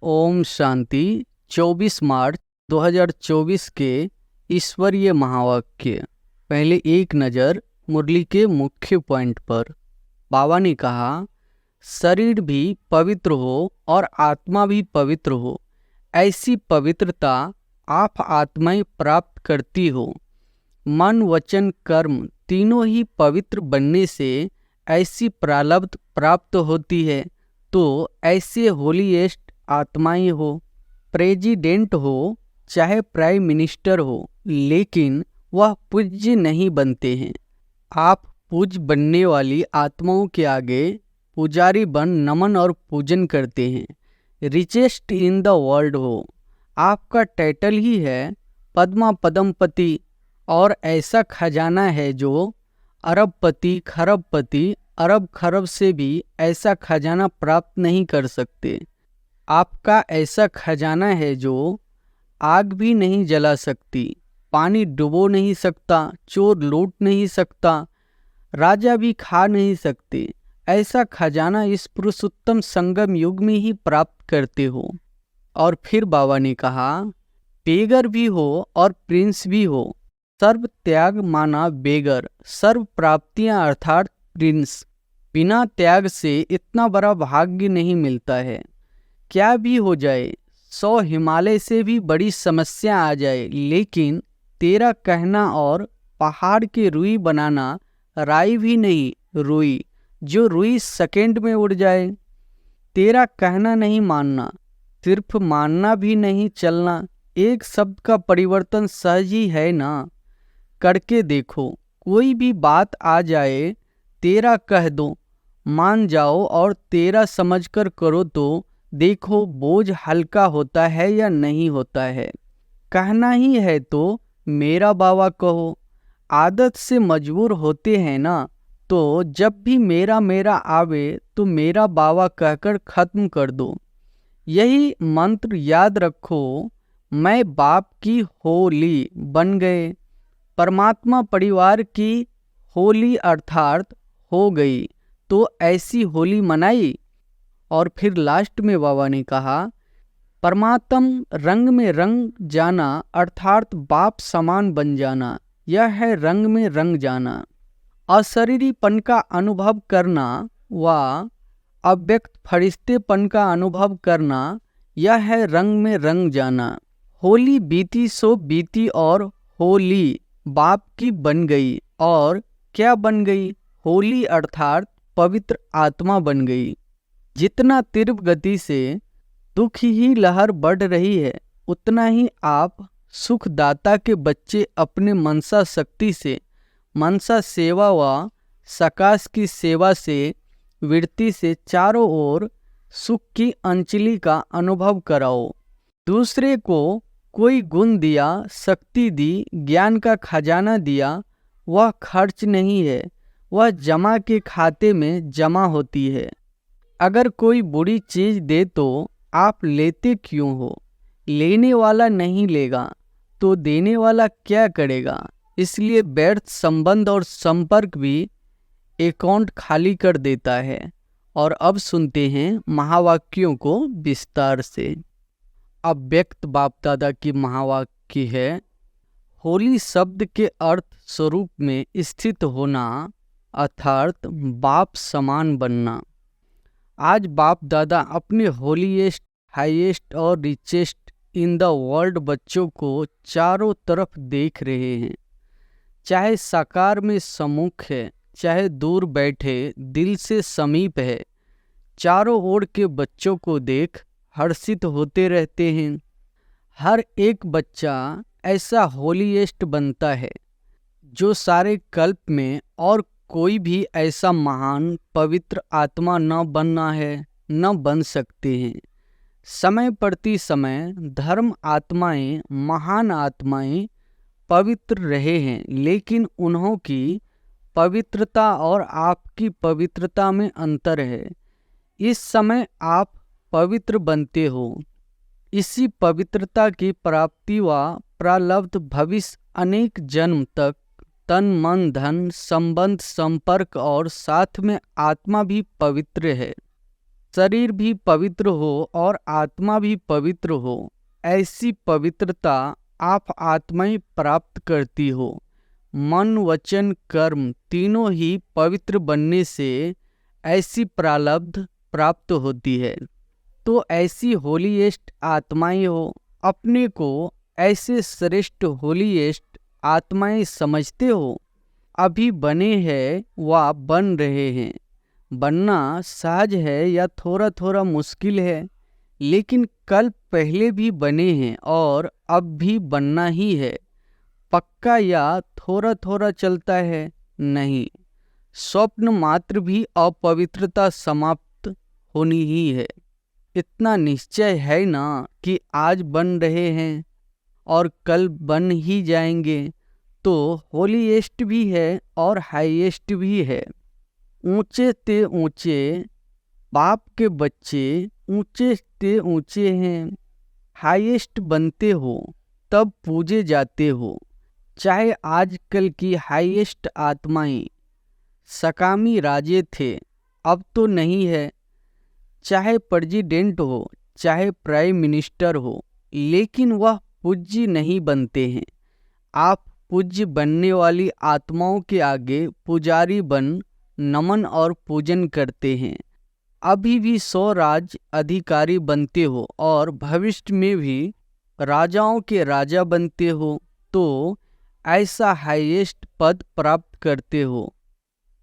ओम शांति। 24 मार्च 2024 के ईश्वरीय महावाक्य। पहले एक नज़र मुरली के मुख्य पॉइंट पर। बाबा ने कहा, शरीर भी पवित्र हो और आत्मा भी पवित्र हो, ऐसी पवित्रता आप आत्माएं प्राप्त करती हो। मन वचन कर्म तीनों ही पवित्र बनने से ऐसी प्रारब्ध प्राप्त होती है। तो ऐसे होलीएस्ट आत्माएं हो, प्रेसिडेंट हो चाहे प्राइम मिनिस्टर हो, लेकिन वह पूज्य नहीं बनते हैं। आप पूज्य बनने वाली आत्माओं के आगे पुजारी बन नमन और पूजन करते हैं। रिचेस्ट इन द वर्ल्ड हो, आपका टाइटल ही है पद्मा पदमपति, और ऐसा खजाना है जो अरबपति खरबपति अरब खरब से भी ऐसा खजाना प्राप्त नहीं कर सकते। आपका ऐसा खजाना है जो आग भी नहीं जला सकती, पानी डुबो नहीं सकता, चोर लूट नहीं सकता, राजा भी खा नहीं सकते। ऐसा खजाना इस पुरुषोत्तम संगम युग में ही प्राप्त करते हो। और फिर बाबा ने कहा, बेगर भी हो और प्रिंस भी हो, सर्व त्याग माना बेगर, सर्व प्राप्तियां अर्थात प्रिंस। बिना त्याग से इतना बड़ा भाग्य नहीं मिलता है। क्या भी हो जाए, 100 हिमालय से भी बड़ी समस्या आ जाए, लेकिन तेरा कहना और पहाड़ के रुई बनाना राई भी नहीं, रुई, जो रुई सेकंड में उड़ जाए। तेरा कहना नहीं मानना, सिर्फ मानना भी नहीं, चलना। एक शब्द का परिवर्तन सहज ही है ना। करके देखो, कोई भी बात आ जाए, तेरा कह दो, मान जाओ, और तेरा समझकर करो तो देखो बोझ हल्का होता है या नहीं होता है। कहना ही है तो मेरा बाबा कहो। आदत से मजबूर होते हैं ना, तो जब भी मेरा मेरा आवे तो मेरा बाबा कहकर खत्म कर दो। यही मंत्र याद रखो, मैं बाप की होली बन गए, परमात्मा परिवार की होली अर्थात हो गई। तो ऐसी होली मनाई। और फिर लास्ट में बाबा ने कहा, परमात्म रंग में रंग जाना अर्थात बाप समान बन जाना, यह है रंग में रंग जाना। अशरीरीपन का अनुभव करना व अव्यक्त फरिश्तेपन का अनुभव करना, यह है रंग में रंग जाना। होली बीती सो बीती और होली बाप की बन गई। और क्या बन गई? होली अर्थात पवित्र आत्मा बन गई। जितना तीव्र गति से दुख ही लहर बढ़ रही है, उतना ही आप सुखदाता के बच्चे अपने मनसा शक्ति से, मनसा सेवा व सकाश की सेवा से, वृत्ति से चारों ओर सुख की अंजलि का अनुभव कराओ। दूसरे को कोई गुण दिया, शक्ति दी, ज्ञान का खजाना दिया, वह खर्च नहीं है, वह जमा के खाते में जमा होती है। अगर कोई बुरी चीज दे तो आप लेते क्यों हो? लेने वाला नहीं लेगा तो देने वाला क्या करेगा? इसलिए व्यर्थ संबंध और संपर्क भी अकाउंट खाली कर देता है। और अब सुनते हैं महावाक्यों को विस्तार से। अव्यक्त बाप दादा की महावाक्य है, होली शब्द के अर्थ स्वरूप में स्थित होना अर्थात बाप समान बनना। आज बाप दादा अपने होलीएस्ट, हाईएस्ट और रिचेस्ट इन द वर्ल्ड बच्चों को चारों तरफ देख रहे हैं। चाहे साकार में सम्मुख है, चाहे दूर बैठे दिल से समीप है, चारों ओर के बच्चों को देख हर्षित होते रहते हैं। हर एक बच्चा ऐसा होलीएस्ट बनता है जो सारे कल्प में और कोई भी ऐसा महान पवित्र आत्मा न बनना है, न बन सकते हैं। समय प्रति समय धर्म आत्माएं, महान आत्माएं पवित्र रहे हैं, लेकिन उन्हों की पवित्रता और आपकी पवित्रता में अंतर है। इस समय आप पवित्र बनते हो। इसी पवित्रता की प्राप्ति व प्रारब्ध भविष्य अनेक जन्म तक तन मन धन संबंध संपर्क और साथ में आत्मा भी पवित्र है। शरीर भी पवित्र हो और आत्मा भी पवित्र हो, ऐसी पवित्रता आप आत्माएं प्राप्त करती हो। मन वचन कर्म तीनों ही पवित्र बनने से ऐसी प्रारब्ध प्राप्त होती है। तो ऐसी होलीएस्ट आत्माएं हो, अपने को ऐसे श्रेष्ठ होलीएस्ट आत्माएं समझते हो। अभी बने हैं व बन रहे हैं। बनना सहज है या थोड़ा थोड़ा मुश्किल है, लेकिन कल पहले भी बने हैं और अब भी बनना ही है। पक्का या थोड़ा थोड़ा चलता है? नहीं। स्वप्न मात्र भी अपवित्रता समाप्त होनी ही है। इतना निश्चय है ना कि आज बन रहे हैं और कल बन ही जाएंगे, तो होलीएस्ट भी है और हाईएस्ट भी है। ऊंचे ते ऊंचे बाप के बच्चे ऊंचे ते ऊंचे हैं। हाईएस्ट बनते हो तब पूजे जाते हो। चाहे आजकल की हाईएस्ट आत्माएं सकामी राजे थे, अब तो नहीं है। चाहे प्रेसिडेंट हो, चाहे प्राइम मिनिस्टर हो, लेकिन वह पूज्य नहीं बनते हैं। आप पूज्य बनने वाली आत्माओं के आगे पुजारी बन नमन और पूजन करते हैं। अभी भी 100 राज अधिकारी बनते हो और भविष्य में भी राजाओं के राजा बनते हो, तो ऐसा हाईएस्ट पद प्राप्त करते हो।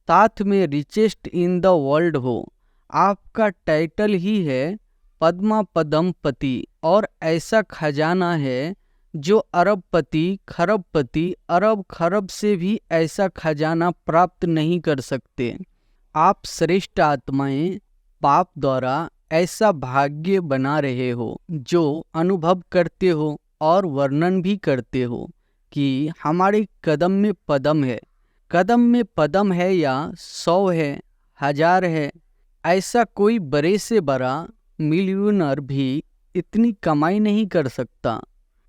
साथ में रिचेस्ट इन द वर्ल्ड हो। आपका टाइटल ही है पद्मा पदमपति, और ऐसा खजाना है जो अरबपति खरबपति अरब खरब से भी ऐसा खजाना प्राप्त नहीं कर सकते। आप श्रेष्ठ आत्माएं पाप द्वारा ऐसा भाग्य बना रहे हो, जो अनुभव करते हो और वर्णन भी करते हो कि हमारे कदम में पदम है। कदम में पदम है या 100 है, 1000 है, ऐसा कोई बड़े से बड़ा मिलियनर भी इतनी कमाई नहीं कर सकता।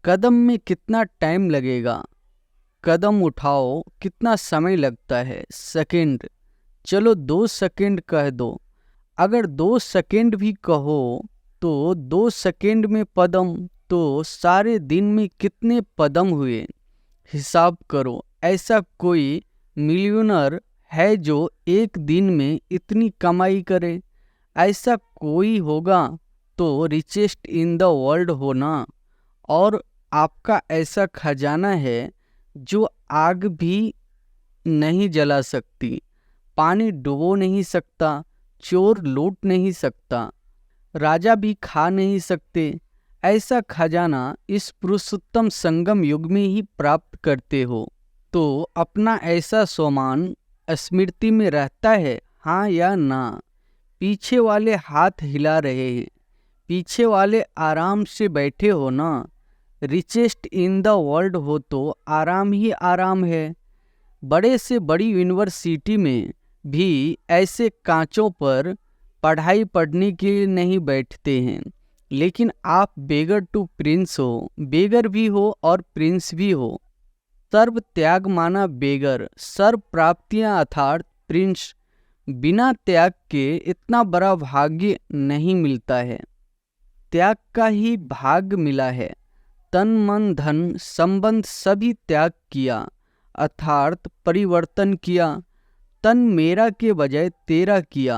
कदम में कितना टाइम लगेगा? कदम उठाओ कितना समय लगता है? सेकंड। चलो 2 सेकंड कह दो। अगर 2 सेकंड भी कहो तो 2 सेकंड में पदम, तो सारे दिन में कितने पदम हुए? हिसाब करो। ऐसा कोई मिलियनर है जो एक दिन में इतनी कमाई करे? ऐसा कोई होगा तो रिचेस्ट इन द वर्ल्ड होना। और आपका ऐसा खजाना है जो आग भी नहीं जला सकती, पानी डुबो नहीं सकता, चोर लूट नहीं सकता, राजा भी खा नहीं सकते। ऐसा खजाना इस पुरुषोत्तम संगम युग में ही प्राप्त करते हो। तो अपना ऐसा सोमान स्मृति में रहता है, हाँ या ना? पीछे वाले हाथ हिला रहे हैं, पीछे वाले आराम से बैठे हो ना? रिचेस्ट इन द वर्ल्ड हो तो आराम ही आराम है। बड़े से बड़ी यूनिवर्सिटी में भी ऐसे कांचों पर पढ़ाई पढ़ने के लिए नहीं बैठते हैं, लेकिन आप बेगर टू प्रिंस हो, बेगर भी हो और प्रिंस भी हो। सर्व त्याग माना बेगर, सर्व प्राप्तियां अर्थात प्रिंस। बिना त्याग के इतना बड़ा भाग्य नहीं मिलता है। त्याग का ही भाग मिला है। तन मन धन संबंध सभी त्याग किया, अर्थात परिवर्तन किया। तन मेरा के बजाय तेरा किया।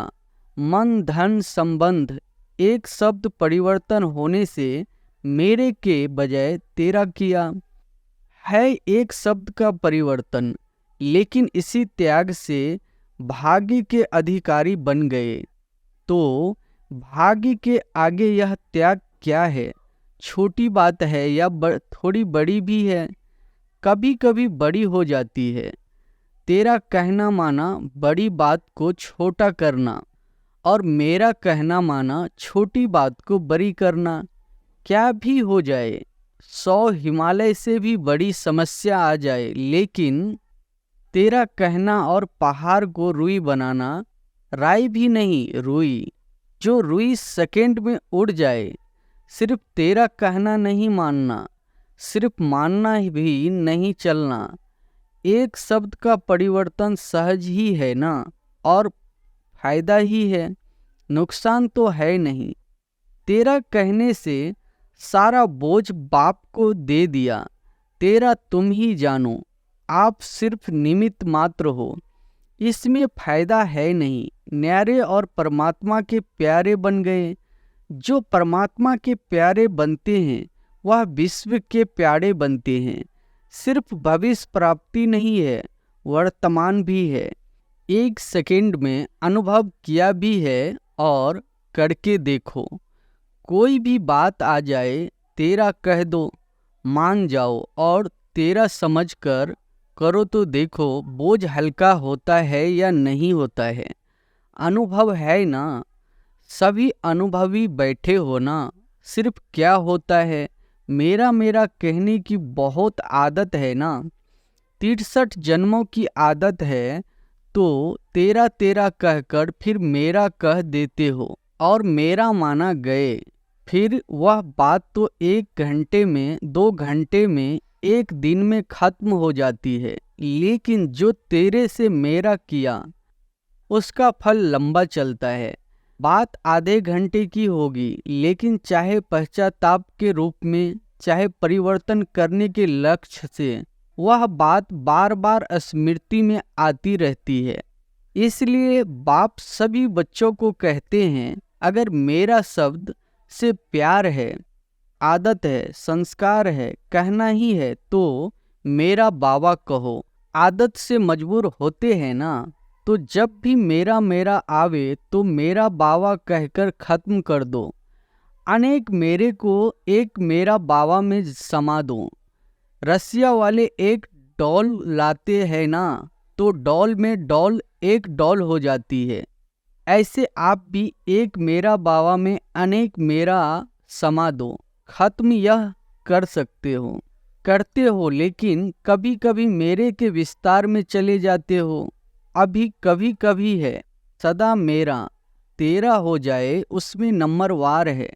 मन धन संबंध एक शब्द परिवर्तन होने से मेरे के बजाय तेरा किया है। एक शब्द का परिवर्तन, लेकिन इसी त्याग से भाग्य के अधिकारी बन गए। तो भाग्य के आगे यह त्याग क्या है? छोटी बात है या थोड़ी बड़ी भी है? कभी कभी बड़ी हो जाती है। तेरा कहना माना बड़ी बात को छोटा करना, और मेरा कहना माना छोटी बात को बड़ी करना। क्या भी हो जाए, 100 हिमालय से भी बड़ी समस्या आ जाए, लेकिन तेरा कहना और पहाड़ को रुई बनाना, राई भी नहीं रुई, जो रुई सेकंड में उड़ जाए। सिर्फ तेरा कहना नहीं मानना, सिर्फ मानना भी नहीं चलना। एक शब्द का परिवर्तन सहज ही है ना, और फायदा ही है। नुकसान तो है नहीं। तेरा कहने से सारा बोझ बाप को दे दिया। तेरा तुम ही जानो, आप सिर्फ निमित्त मात्र हो। इसमें फायदा है नहीं। न्यारे और परमात्मा के प्यारे बन गए। जो परमात्मा के प्यारे बनते हैं वह विश्व के प्यारे बनते हैं। सिर्फ भविष्य प्राप्ति नहीं है, वर्तमान भी है। एक सेकंड में अनुभव किया भी है और करके देखो। कोई भी बात आ जाए, तेरा कह दो, मान जाओ और तेरा समझकर करो तो देखो बोझ हल्का होता है या नहीं होता है। अनुभव है ना, सभी अनुभवी बैठे हो ना। सिर्फ क्या होता है, मेरा मेरा कहने की बहुत आदत है ना। 63 जन्मों की आदत है, तो तेरा तेरा कहकर फिर मेरा कह देते हो और मेरा माना गए। फिर वह बात तो 1 घंटे में, 2 घंटे में, 1 दिन में खत्म हो जाती है। लेकिन जो तेरे से मेरा किया उसका फल लंबा चलता है। बात आधे घंटे की होगी, लेकिन चाहे पश्चाताप के रूप में, चाहे परिवर्तन करने के लक्ष्य से, वह बात बार बार स्मृति में आती रहती है। इसलिए बाप सभी बच्चों को कहते हैं, अगर मेरा शब्द से प्यार है, आदत है, संस्कार है, कहना ही है तो मेरा बाबा कहो। आदत से मजबूर होते हैं ना, तो जब भी मेरा मेरा आवे तो मेरा बाबा कहकर खत्म कर दो। अनेक मेरे को एक मेरा बाबा में समा दो। रसिया वाले एक डॉल लाते हैं ना, तो डॉल में डॉल एक डॉल हो जाती है। ऐसे आप भी एक मेरा बाबा में अनेक मेरा समा दो। खत्म यह कर सकते हो, करते हो, लेकिन कभी कभी मेरे के विस्तार में चले जाते हो। अभी कभी कभी है, सदा मेरा तेरा हो जाए, उसमें नंबर वार है।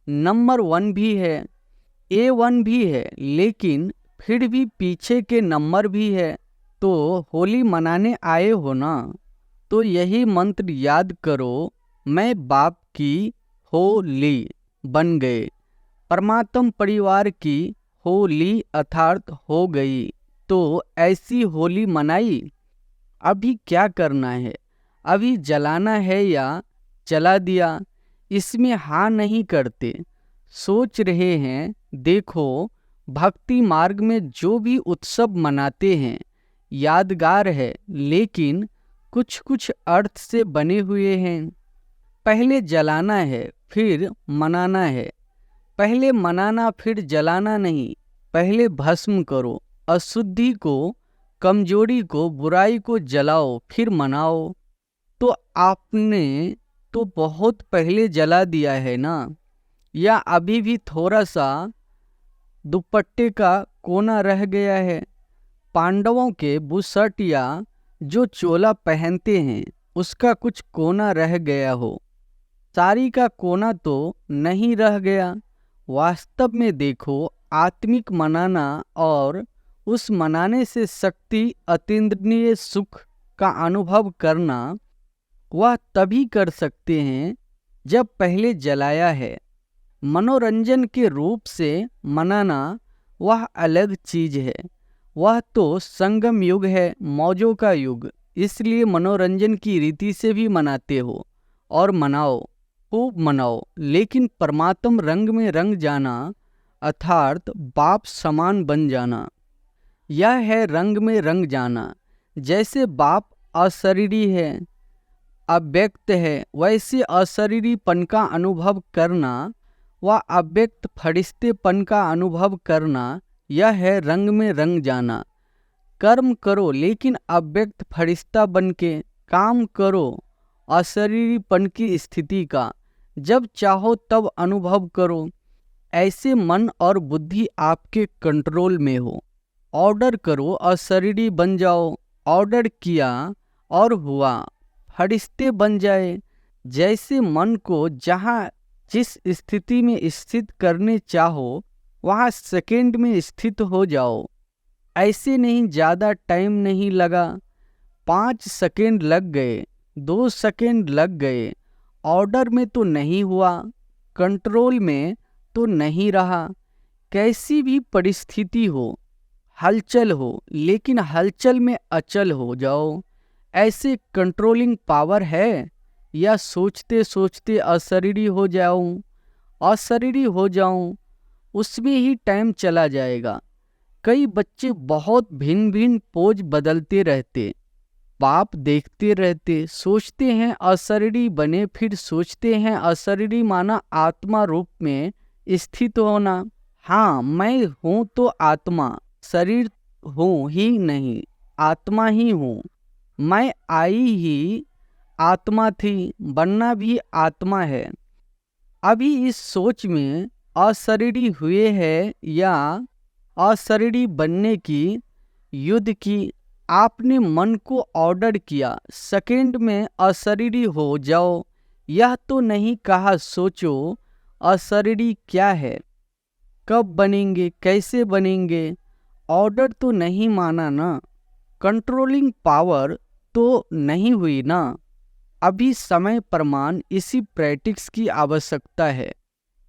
नंबर 1 भी है, A1 भी है, लेकिन फिर भी पीछे के नंबर भी है। तो होली मनाने आए हो ना, तो यही मंत्र याद करो, मैं बाप की होली बन गए। परमात्म परिवार की होली अर्थात हो गई। तो ऐसी होली मनाई। अभी क्या करना है, अभी जलाना है या जला दिया, इसमें हाँ नहीं करते। सोच रहे हैं, देखो भक्ति मार्ग में जो भी उत्सव मनाते हैं यादगार है, लेकिन कुछ कुछ अर्थ से बने हुए हैं। पहले जलाना है फिर मनाना है। पहले मनाना फिर जलाना नहीं। पहले भस्म करो अशुद्धि को, कमजोरी को, बुराई को जलाओ फिर मनाओ। तो आपने तो बहुत पहले जला दिया है ना, या अभी भी थोड़ा सा दुपट्टे का कोना रह गया है। पांडवों के बुशर्ट या जो चोला पहनते हैं उसका कुछ कोना रह गया हो, साड़ी का कोना तो नहीं रह गया। वास्तव में देखो, आत्मिक मनाना और उस मनाने से शक्ति अतीन्द्रिय सुख का अनुभव करना, वह तभी कर सकते हैं जब पहले जलाया है। मनोरंजन के रूप से मनाना वह अलग चीज है। वह तो संगम युग है, मौजों का युग। इसलिए मनोरंजन की रीति से भी मनाते हो और मनाओ, खूब मनाओ, लेकिन परमात्म रंग में रंग जाना अर्थात बाप समान बन जाना, यह है रंग में रंग जाना। जैसे बाप अशरीरी है, अव्यक्त है, वैसे अशरीरीपन का अनुभव करना व अव्यक्त फरिश्तेपन का अनुभव करना, यह है रंग में रंग जाना। कर्म करो लेकिन अव्यक्त फरिश्ता बन के काम करो, अशरीरीपन की स्थिति का जब चाहो तब अनुभव करो। ऐसे मन और बुद्धि आपके कंट्रोल में हो। ऑर्डर करो, अशरीरी बन जाओ। ऑर्डर किया और हुआ, फरिश्ते बन जाए। जैसे मन को जहाँ जिस स्थिति में स्थित करने चाहो वहाँ सेकंड में स्थित हो जाओ। ऐसे नहीं, ज़्यादा टाइम नहीं लगा, 5 सेकंड लग गए, 2 सेकंड लग गए ऑर्डर में तो नहीं हुआ, कंट्रोल में तो नहीं रहा। कैसी भी परिस्थिति हो, हलचल हो, लेकिन हलचल में अचल हो जाओ, ऐसे कंट्रोलिंग पावर है? या सोचते सोचते अशरीरी हो जाऊं, अशरीरी हो जाऊं, उसमें ही टाइम चला जाएगा। कई बच्चे बहुत भिन्न भिन्न पोज बदलते रहते, बाप देखते रहते, सोचते हैं अशरीरी बने, फिर सोचते हैं अशरीरी माना आत्मा रूप में स्थित होना। हाँ, मैं हूँ तो आत्मा, शरीर हूँ ही नहीं, आत्मा ही हूँ। मैं आई ही आत्मा थी, बनना भी आत्मा है। अभी इस सोच में अशरीरी हुए हैं या अशरीरी बनने की युद्ध की। आपने मन को ऑर्डर किया, सेकंड में अशरीरी हो जाओ। यह तो नहीं कहा सोचो अशरीरी क्या है, कब बनेंगे, कैसे बनेंगे। ऑर्डर तो नहीं माना ना, कंट्रोलिंग पावर तो नहीं हुई ना। अभी समय प्रमाण इसी प्रैक्टिस की आवश्यकता है।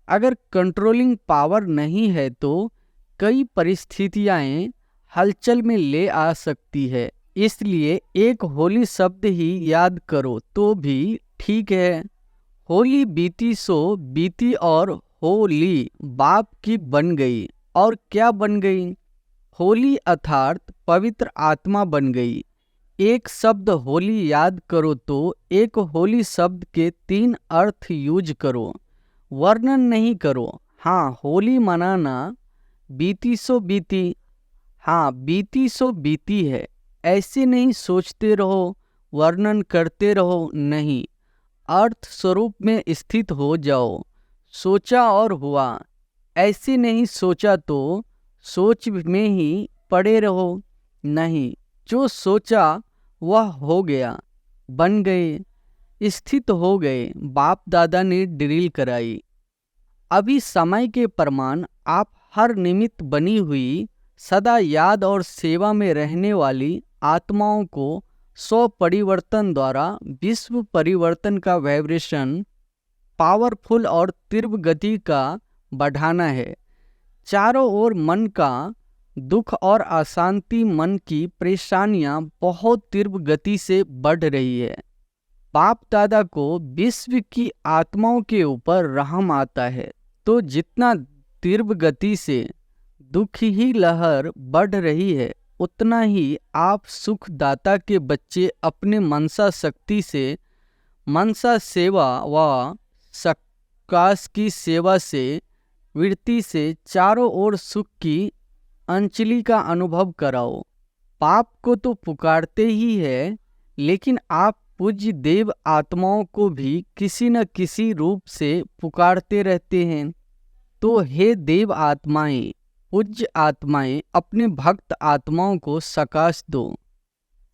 अगर कंट्रोलिंग पावर नहीं है तो कई परिस्थितियां हलचल में ले आ सकती है। इसलिए एक होली शब्द ही याद करो तो भी ठीक है। होली बीती सो बीती और होली बाप की बन गई। और क्या बन गई? होली अर्थात पवित्र आत्मा बन गई। एक शब्द होली याद करो तो एक होली शब्द के 3 अर्थ यूज करो, वर्णन नहीं करो। हाँ, होली मनाना बीती सो बीती, हाँ बीती सो बीती है। ऐसे नहीं सोचते रहो, वर्णन करते रहो, नहीं, अर्थ स्वरूप में स्थित हो जाओ। सोचा और हुआ, ऐसे नहीं सोचा तो सोच में ही पड़े रहो, नहीं, जो सोचा वह हो गया, बन गए, स्थित हो गए। बाप दादा ने ड्रिल कराई। अभी समय के प्रमाण आप हर निमित्त बनी हुई सदा याद और सेवा में रहने वाली आत्माओं को स्व परिवर्तन द्वारा विश्व परिवर्तन का वाइब्रेशन पावरफुल और तीव्र गति का बढ़ाना है। चारों ओर मन का दुख और अशांति, मन की परेशानियां बहुत तीव्र गति से बढ़ रही है। बाप दादा को विश्व की आत्माओं के ऊपर रहम आता है, तो जितना तीव्र गति से दुख ही लहर बढ़ रही है, उतना ही आप सुखदाता के बच्चे अपने मनसा शक्ति से, मनसा सेवा व सकाश की सेवा से, वृत्ति से चारों ओर सुख की अंजलि का अनुभव कराओ। पाप को तो पुकारते ही है, लेकिन आप पूज्य देव आत्माओं को भी किसी न किसी रूप से पुकारते रहते हैं। तो हे देव आत्माएं, पूज्य आत्माएं, अपने भक्त आत्माओं को सकाश दो।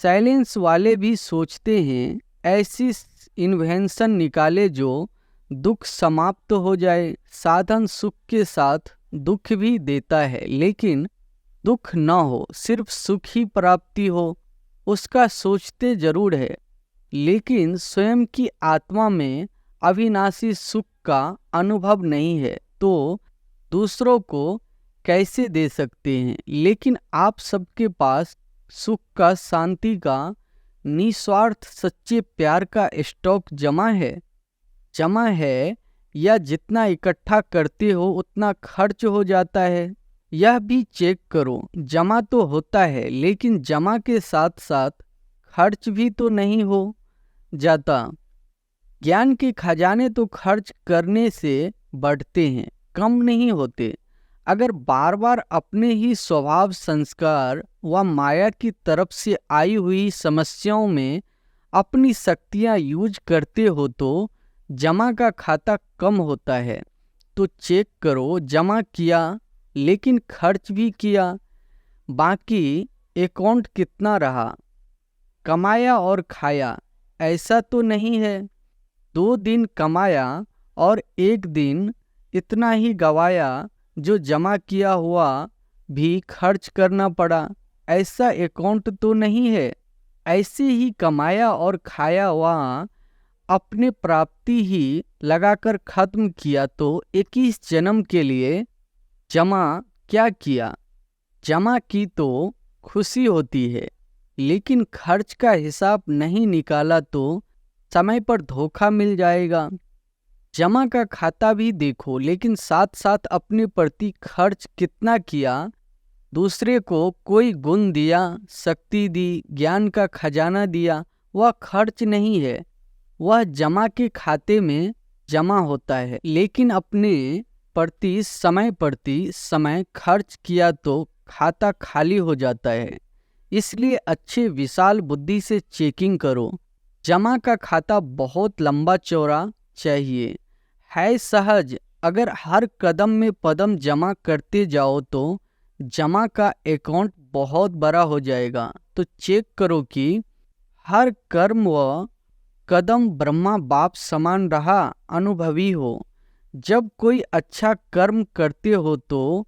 साइलेंस वाले भी सोचते हैं ऐसी इन्वेंशन निकाले जो दुख समाप्त हो जाए। साधन सुख के साथ दुख भी देता है, लेकिन दुख न हो, सिर्फ सुख ही प्राप्ति हो, उसका सोचते जरूर है। लेकिन स्वयं की आत्मा में अविनाशी सुख का अनुभव नहीं है, तो दूसरों को कैसे दे सकते हैं? लेकिन आप सबके पास सुख का, शांति का, निस्वार्थ सच्चे प्यार का स्टॉक जमा है या जितना इकट्ठा करते हो उतना खर्च हो जाता है? यह भी चेक करो। जमा तो होता है, लेकिन जमा के साथ साथ खर्च भी तो नहीं हो जाता। ज्ञान के खजाने तो खर्च करने से बढ़ते हैं, कम नहीं होते। अगर बार बार अपने ही स्वभाव, संस्कार व माया की तरफ से आई हुई समस्याओं में अपनी शक्तियां यूज करते हो तो जमा का खाता कम होता है। तो चेक करो, जमा किया लेकिन खर्च भी किया, बाकी अकाउंट कितना रहा? कमाया और खाया, ऐसा तो नहीं है 2 दिन कमाया और 1 दिन इतना ही गवाया जो जमा किया हुआ भी खर्च करना पड़ा, ऐसा अकाउंट तो नहीं है। ऐसे ही कमाया और खाया हुआ अपने प्राप्ति ही लगाकर खत्म किया तो 21 जन्म के लिए जमा क्या किया। जमा की तो खुशी होती है, लेकिन खर्च का हिसाब नहीं निकाला तो समय पर धोखा मिल जाएगा। जमा का खाता भी देखो, लेकिन साथ साथ अपने प्रति खर्च कितना किया। दूसरे को कोई गुण दिया, शक्ति दी, ज्ञान का खजाना दिया, वह खर्च नहीं है, वह जमा के खाते में जमा होता है। लेकिन अपने प्रति समय खर्च किया तो खाता खाली हो जाता है। इसलिए अच्छे विशाल बुद्धि से चेकिंग करो। जमा का खाता बहुत लंबा चौड़ा चाहिए, है सहज। अगर हर कदम में पदम जमा करते जाओ तो जमा का अकाउंट बहुत बड़ा हो जाएगा। तो चेक करो कि हर कर्म व कदम ब्रह्मा बाप समान रहा, अनुभवी हो। जब कोई अच्छा कर्म करते हो तो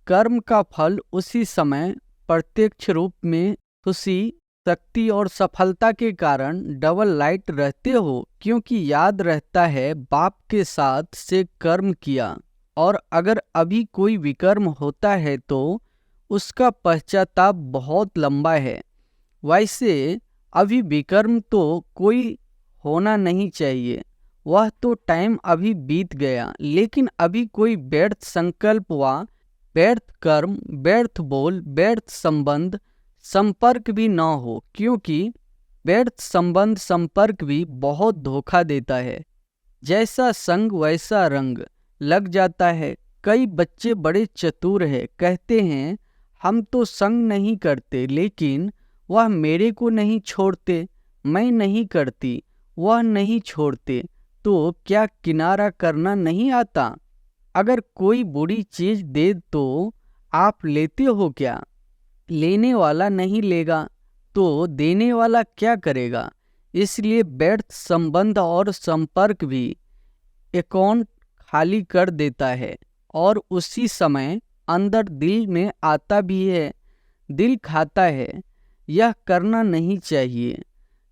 कर्म का फल उसी समय प्रत्यक्ष रूप में खुशी, शक्ति और सफलता के कारण डबल लाइट रहते हो, क्योंकि याद रहता है बाप के साथ से कर्म किया। और अगर अभी कोई विकर्म होता है तो उसका पश्चाताप बहुत लंबा है। वैसे अभी विकर्म तो कोई होना नहीं चाहिए, वह तो टाइम अभी बीत गया। लेकिन अभी कोई व्यर्थ संकल्प व व्यर्थ कर्म, व्यर्थ बोल, व्यर्थ संबंध संपर्क भी न हो, क्योंकि व्यर्थ संबंध संपर्क भी बहुत धोखा देता है। जैसा संग वैसा रंग लग जाता है। कई बच्चे बड़े चतुर हैं, कहते हैं हम तो संग नहीं करते, लेकिन वह मेरे को नहीं छोड़ते, मैं नहीं करती, वह नहीं छोड़ते। तो क्या किनारा करना नहीं आता? अगर कोई बुरी चीज दे तो आप लेते हो क्या? लेने वाला नहीं लेगा तो देने वाला क्या करेगा? इसलिए व्यर्थ संबंध और संपर्क भी अकाउंट खाली कर देता है और उसी समय अंदर दिल में आता भी है। दिल खाता है, यह करना नहीं चाहिए,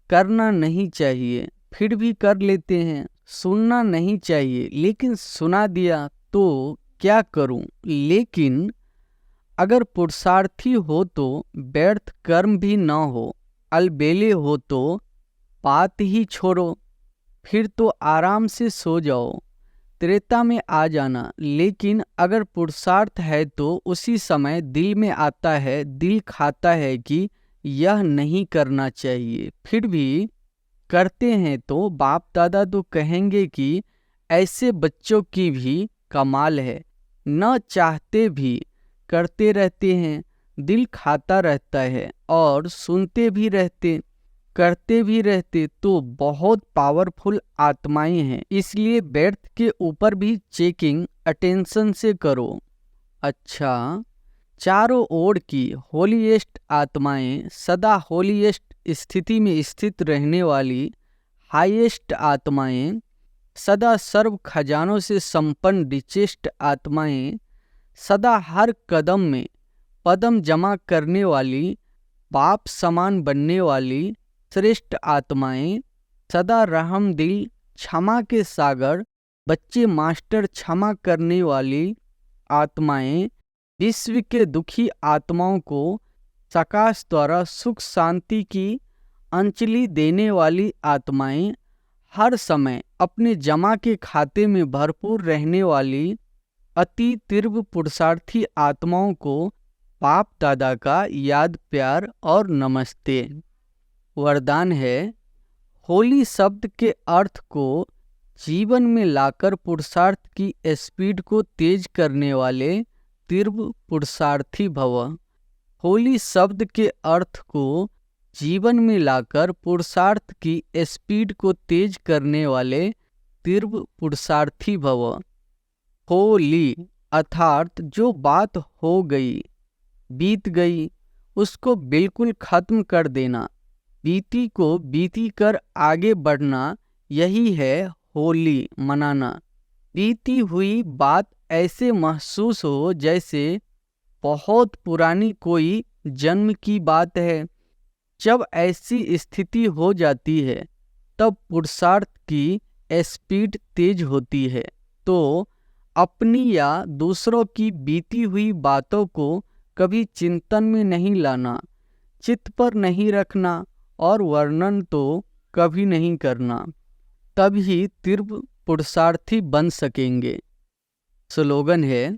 करना नहीं चाहिए, फिर भी कर लेते हैं। सुनना नहीं चाहिए, लेकिन सुना दिया तो क्या करूं। लेकिन अगर पुरुषार्थी हो तो व्यर्थ कर्म भी न हो, अलबेले हो तो बात ही छोड़ो, फिर तो आराम से सो जाओ, त्रेता में आ जाना। लेकिन अगर पुरुषार्थ है तो उसी समय दिल में आता है, दिल खाता है कि यह नहीं करना चाहिए, फिर भी करते हैं तो बाप दादा तो कहेंगे कि ऐसे बच्चों की भी कमाल है, न चाहते भी करते रहते हैं। दिल खाता रहता है और सुनते भी रहते, करते भी रहते, तो बहुत पावरफुल आत्माएं हैं। इसलिए व्यर्थ के ऊपर भी चेकिंग अटेंशन से करो। अच्छा, चारों ओर की होलीएस्ट आत्माएं, सदा होलीएस्ट स्थिति में स्थित रहने वाली हाईएस्ट आत्माएं, सदा सर्व खजानों से संपन्न रिचेस्ट आत्माएं, सदा हर कदम में पदम जमा करने वाली, बाप समान बनने वाली श्रेष्ठ आत्माएं, सदा रहम दिल, क्षमा के सागर, बच्चे मास्टर क्षमा करने वाली आत्माएं, विश्व के दुखी आत्माओं को सकाश द्वारा सुख शांति की अंजलि देने वाली आत्माएं, हर समय अपने जमा के खाते में भरपूर रहने वाली अति तीव्र पुरुषार्थी आत्माओं को बाप दादा का याद, प्यार और नमस्ते। वरदान है, होली शब्द के अर्थ को जीवन में लाकर पुरुषार्थ की स्पीड को तेज करने वाले तीव्र पुरुषार्थी भव। होली शब्द के अर्थ को जीवन में लाकर पुरुषार्थ की स्पीड को तेज करने वाले तीव्र पुरुषार्थी भव। होली अर्थात जो बात हो गई, बीत गई, उसको बिल्कुल खत्म कर देना, बीती को बीती कर आगे बढ़ना, यही है होली मनाना। बीती हुई बात ऐसे महसूस हो जैसे बहुत पुरानी कोई जन्म की बात है। जब ऐसी स्थिति हो जाती है तब पुरुषार्थ की स्पीड तेज होती है। तो अपनी या दूसरों की बीती हुई बातों को कभी चिंतन में नहीं लाना, चित्त पर नहीं रखना और वर्णन तो कभी नहीं करना, तभी तीव्र पुरुषार्थी बन सकेंगे। स्लोगन है,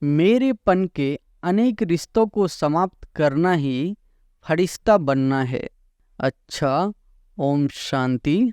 मेरेपन के अनेक रिश्तों को समाप्त करना ही फरिश्ता बनना है। अच्छा, ओम शांति।